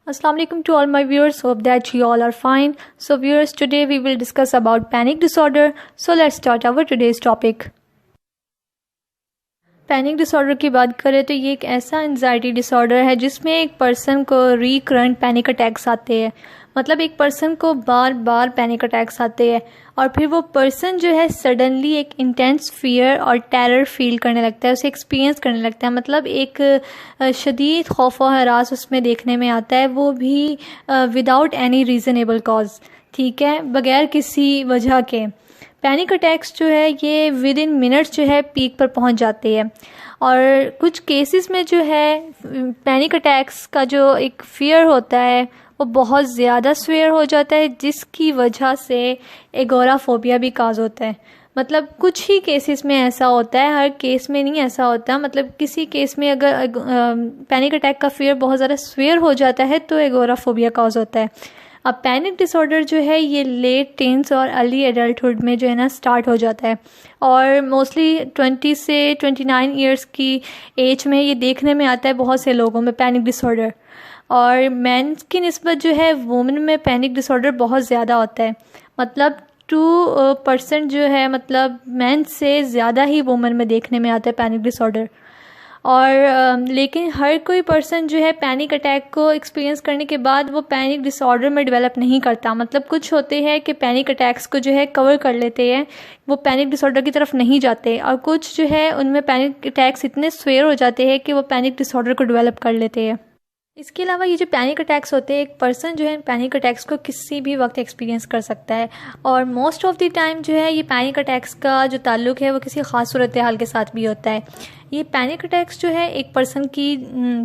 Assalamu alaikum to all my viewers. Hope that you all are fine. So viewers, today we will discuss about panic disorder. So let's start our today's topic. Panic disorder की बात करें तो ये एक ऐसा anxiety disorder है जिसमें एक पर्सन को रिकरेंट पैनिक अटैक्स आते हैं। मतलब एक पर्सन को बार बार पैनिक अटैक्स आते हैं और फिर वो पर्सन जो है सडनली एक इंटेंस फियर और टेरर फील करने लगता है, उसे एक्सपीरियंस करने लगता है। मतलब एक शदीद खौफ और हरास उसमें देखने में आता है, वो भी विदाउट एनी रीज़नेबल कॉज, ठीक है, बगैर किसी वजह के। पैनिक अटैक्स जो है ये विद इन मिनट्स जो है पीक पर पहुंच जाते हैं और कुछ केसेस में जो है पैनिक अटैक्स का जो एक फियर होता है वो बहुत ज़्यादा स्वेयर हो जाता है, जिसकी वजह से एगोराफोबिया भी काज होता है। मतलब कुछ ही केसेस में ऐसा होता है, हर केस में नहीं ऐसा होता। मतलब किसी केस में अगर पैनिक अटैक का फियर बहुत ज़्यादा स्वेयर हो जाता है तो एगोराफोबिया काज होता है। अब पैनिक डिसऑर्डर जो है ये लेट टीन्स और अर्ली एडल्टहुड में जो है ना स्टार्ट हो जाता है और मोस्टली 20 से 29 ईयर्स की एज में ये देखने में आता है बहुत से लोगों में पैनिक डिसऑर्डर। और मेंस की निस्बत जो है वुमेन में पैनिक डिसऑर्डर बहुत ज़्यादा होता है। मतलब 2% जो है मतलब मेन से ज़्यादा ही वुमेन में देखने में आता है पैनिक डिसऑर्डर। और लेकिन हर कोई पर्सन जो है पैनिक अटैक को एक्सपीरियंस करने के बाद वो पैनिक डिसऑर्डर में डेवलप नहीं करता। मतलब कुछ होते हैं कि पैनिक अटैक्स को जो है कवर कर लेते हैं, वो पैनिक डिसऑर्डर की तरफ नहीं जाते, और कुछ जो है उनमें पैनिक अटैक्स इतने स्वेयर हो जाते हैं कि वो पैनिक डिसऑर्डर को डेवलप कर लेते हैं। इसके अलावा ये जो पैनिक अटैक्स होते हैं, एक पर्सन जो है पैनिक अटैक्स को किसी भी वक्त एक्सपीरियंस कर सकता है और मोस्ट ऑफ द टाइम जो है ये पैनिक अटैक्स का जो ताल्लुक है वो किसी ख़ास सूरत हाल के साथ भी होता है। ये पैनिक अटैक्स जो है एक पर्सन की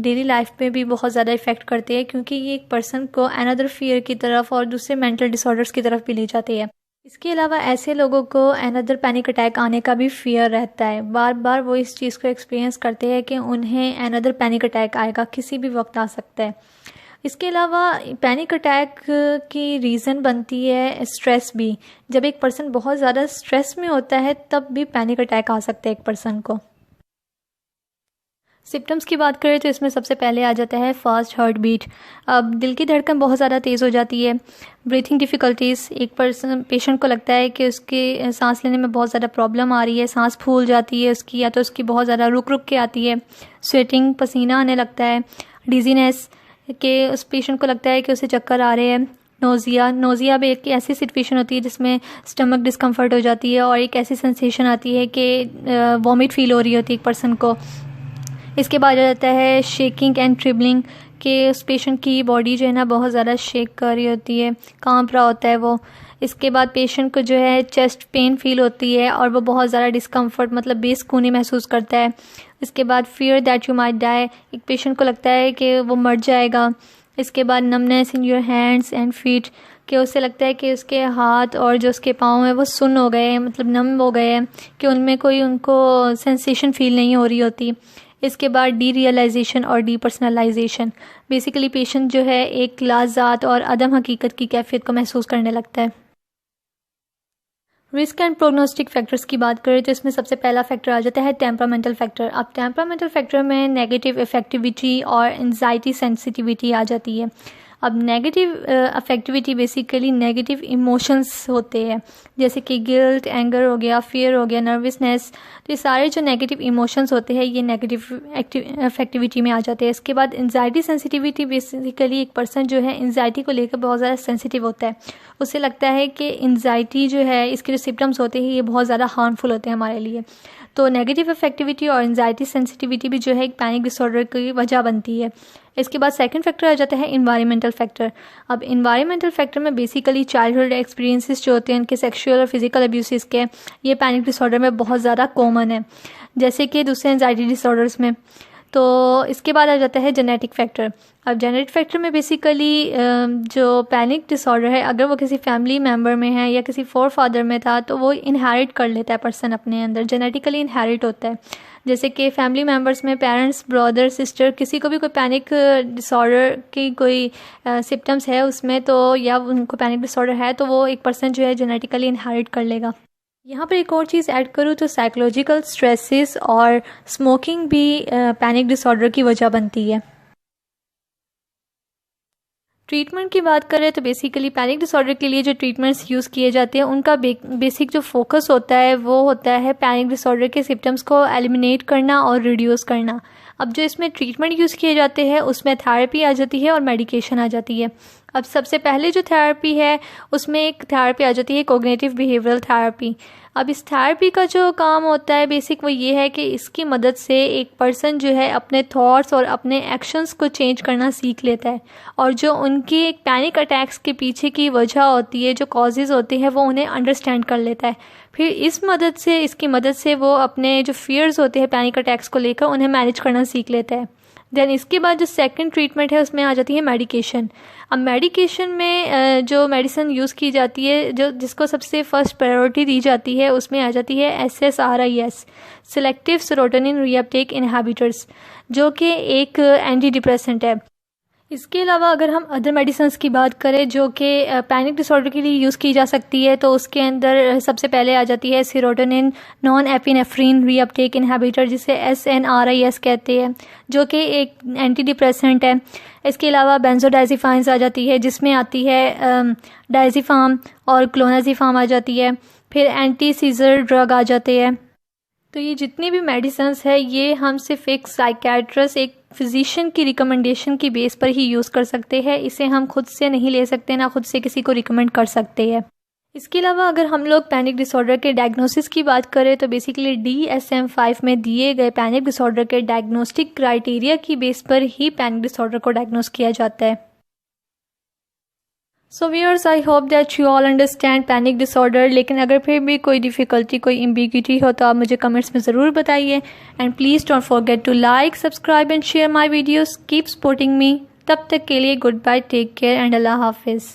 डेली लाइफ पे भी बहुत ज़्यादा इफ़ेक्ट करते हैं, क्योंकि ये एक पर्सन को अनदर फियर की तरफ और दूसरे मेंटल डिसऑर्डर्स की तरफ भी ले जाते हैं। इसके अलावा ऐसे लोगों को अनदर पैनिक अटैक आने का भी फियर रहता है, बार बार वो इस चीज़ को एक्सपीरियंस करते हैं कि उन्हें अनदर पैनिक अटैक आएगा, किसी भी वक्त आ सकता है। इसके अलावा पैनिक अटैक की रीज़न बनती है स्ट्रेस भी। जब एक पर्सन बहुत ज़्यादा स्ट्रेस में होता है तब भी पैनिक अटैक आ सकता है एक पर्सन को। सिम्टम्स की बात करें तो इसमें सबसे पहले आ जाता है फास्ट हार्ट बीट। अब दिल की धड़कन बहुत ज़्यादा तेज़ हो जाती है। ब्रीथिंग डिफ़िकल्टीज़, एक पेशेंट को लगता है कि उसके सांस लेने में बहुत ज़्यादा प्रॉब्लम आ रही है, सांस फूल जाती है उसकी, या तो उसकी बहुत ज़्यादा रुक रुक के आती है। स्वेटिंग, पसीना आने लगता है। डिजीनेस, के उस पेशेंट को लगता है कि उसे चक्कर आ रहे हैं। नोज़िया भी एक ऐसी सिचुएशन होती है जिसमें स्टमक डिस्कम्फर्ट हो जाती है और एक ऐसी सेंसेशन आती है कि वॉमिट फील हो रही होती है एक पर्सन को। इसके बाद आ जाता है शेकिंग एंड ट्रिबलिंग, कि उस पेशेंट की बॉडी जो है ना बहुत ज़्यादा शेक कर रही होती है, कांप रहा होता है वो। इसके बाद पेशेंट को जो है चेस्ट पेन फील होती है और वो बहुत ज़्यादा डिस्कम्फर्ट मतलब बेसुकूनी महसूस करता है। इसके बाद fear that you might die, एक पेशेंट को लगता है कि वो मर जाएगा। इसके बाद numbness in your hands and feet, कि उसे लगता है कि उसके हाथ और जो उसके पाँव हैं वो सुन्न हो गए हैं, मतलब नम हो गए हैं, कि उनमें कोई उनको सेंसेशन फील नहीं हो रही होती। इसके बाद डी रियलाइजेशन और डीपर्सनलाइजेशन, बेसिकली पेशेंट जो है एक लाज़ात और अदम हकीकत की कैफियत को महसूस करने लगता है। रिस्क एंड प्रोग्नोस्टिक फैक्टर्स की बात करें तो इसमें सबसे पहला फैक्टर आ जाता है टेम्परामेंटल फैक्टर। अब टेम्परामेंटल फैक्टर में नेगेटिव अफेक्टिविटी और एंजाइटी सेंसिटिविटी आ जाती है। अब नेगेटिव अफेक्टिविटी बेसिकली नेगेटिव इमोशंस होते हैं, जैसे कि गिल्ट, एंगर हो गया, फियर हो गया, नर्वसनेस। तो ये सारे जो नेगेटिव इमोशंस होते हैं ये नेगेटिव अफेक्टिविटी में आ जाते हैं। इसके बाद एंजाइटी सेंसिटिविटी, बेसिकली एक पर्सन जो है एंजाइटी को लेकर बहुत ज़्यादा सेंसिटिव होता है। उसे लगता है कि एंजाइटी जो है, इसके जो सिम्टम्स होते हैं ये बहुत ज़्यादा हार्मफुल होते हैं हमारे लिए। तो नेगेटिव अफेक्टिविटी और एंजाइटी सेंसिटिविटी भी जो है एक पैनिक डिसऑर्डर की वजह बनती है। इसके बाद सेकंड फैक्टर आ जाता है इन्वायरमेंटल फैक्टर। अब इन्वायरमेंटल फैक्टर में बेसिकली चाइल्डहुड एक्सपीरियंसेस जो होते हैं उनके सेक्सुअल और फिजिकल अब्यूसेस के, ये पैनिक डिसऑर्डर में बहुत ज़्यादा कॉमन है, जैसे कि दूसरे एंजाइटी डिसऑर्डर्स में। तो इसके बाद आ जाता है जेनेटिक फैक्टर। अब जेनेटिक फैक्टर में बेसिकली जो पैनिक डिसऑर्डर है, अगर वो किसी फैमिली मेम्बर में है या किसी फोर फादर में था तो वो इनहेरिट कर लेता है पर्सन अपने अंदर, जेनेटिकली इनहेरिट होता है। जैसे कि फैमिली मेम्बर्स में पेरेंट्स, ब्रदर, सिस्टर, किसी को भी कोई पैनिक डिसऑर्डर की कोई सिम्टम्स है उसमें, तो या उनको पैनिक डिसऑर्डर है तो वो एक पर्सन जो है जेनेटिकली इनहेरिट कर लेगा। यहाँ पर एक और चीज़ ऐड करूँ तो साइकोलॉजिकल स्ट्रेसेस और स्मोकिंग भी पैनिक डिसऑर्डर की वजह बनती है। ट्रीटमेंट की बात करें तो बेसिकली पैनिक डिसऑर्डर के लिए जो ट्रीटमेंट्स यूज़ किए जाते हैं उनका बेसिक जो फोकस होता है वो होता है पैनिक डिसऑर्डर के सिम्टम्स को एलिमिनेट करना और रिड्यूस करना। अब जो इसमें ट्रीटमेंट यूज़ किए जाते हैं उसमें थेरेपी आ जाती है और मेडिकेशन आ जाती है। अब सबसे पहले जो थेरेपी है उसमें एक थेरेपी आ जाती है कॉग्निटिव बिहेवियरल थेरेपी। अब इस थेरेपी का जो काम होता है बेसिक वो ये है कि इसकी मदद से एक पर्सन जो है अपने थॉट्स और अपने एक्शंस को चेंज करना सीख लेता है और जो उनकी एक पैनिक अटैक्स के पीछे की वजह होती है, जो कॉजेज़ होते हैं, वो उन्हें अंडरस्टैंड कर लेता है। फिर इसकी मदद से वो अपने जो फियर्स होते हैं पैनिक अटैक्स को लेकर उन्हें मैनेज करना सीख लेता है। देन इसके बाद जो सेकंड ट्रीटमेंट है उसमें आ जाती है मेडिकेशन। अब मेडिकेशन में जो मेडिसिन यूज़ की जाती है, जो जिसको सबसे फर्स्ट प्रायोरिटी दी जाती है, उसमें आ जाती है SSRIs, selective serotonin reuptake inhibitors, जो कि एक एंटी डिप्रेसेंट है। इसके अलावा अगर हम अदर मेडिसिन्स की बात करें जो कि पैनिक डिसऑर्डर के लिए यूज़ की जा सकती है, तो उसके अंदर सबसे पहले आ जाती है serotonin non epinephrine reuptake inhibitor, जिसे SNRIs कहते हैं, जो कि एक एंटी डिप्रेसेंट है। इसके अलावा बेंजोडाइजिपाइंस आ जाती है, जिसमें आती है डायजिफाम और क्लोनाजिफाम आ जाती है। फिर एंटी सीजर ड्रग आ जाते हैं। तो ये जितनी भी मेडिसिन्स है ये हम सिर्फ एक साइकेट्रिस्ट, एक फिजिशियन की रिकमेंडेशन की बेस पर ही यूज़ कर सकते हैं। इसे हम खुद से नहीं ले सकते, ना खुद से किसी को रिकमेंड कर सकते हैं। इसके अलावा अगर हम लोग पैनिक डिसऑर्डर के डायग्नोसिस की बात करें तो बेसिकली DSM-5 में दिए गए पैनिक डिसऑर्डर के डायग्नोस्टिक क्राइटेरिया की बेस पर ही पैनिक डिसऑर्डर को डायग्नोस किया जाता है। So viewers, I hope that you all understand panic disorder. लेकिन अगर फिर भी कोई डिफ़िकल्टी, कोई एम्बिग्यूटी हो तो आप मुझे कमेंट्स में ज़रूर बताइए। And please don't forget to like, subscribe and share my videos. Keep supporting me. तब तक के लिए good bye, take care and अल्लाह हाफिज़।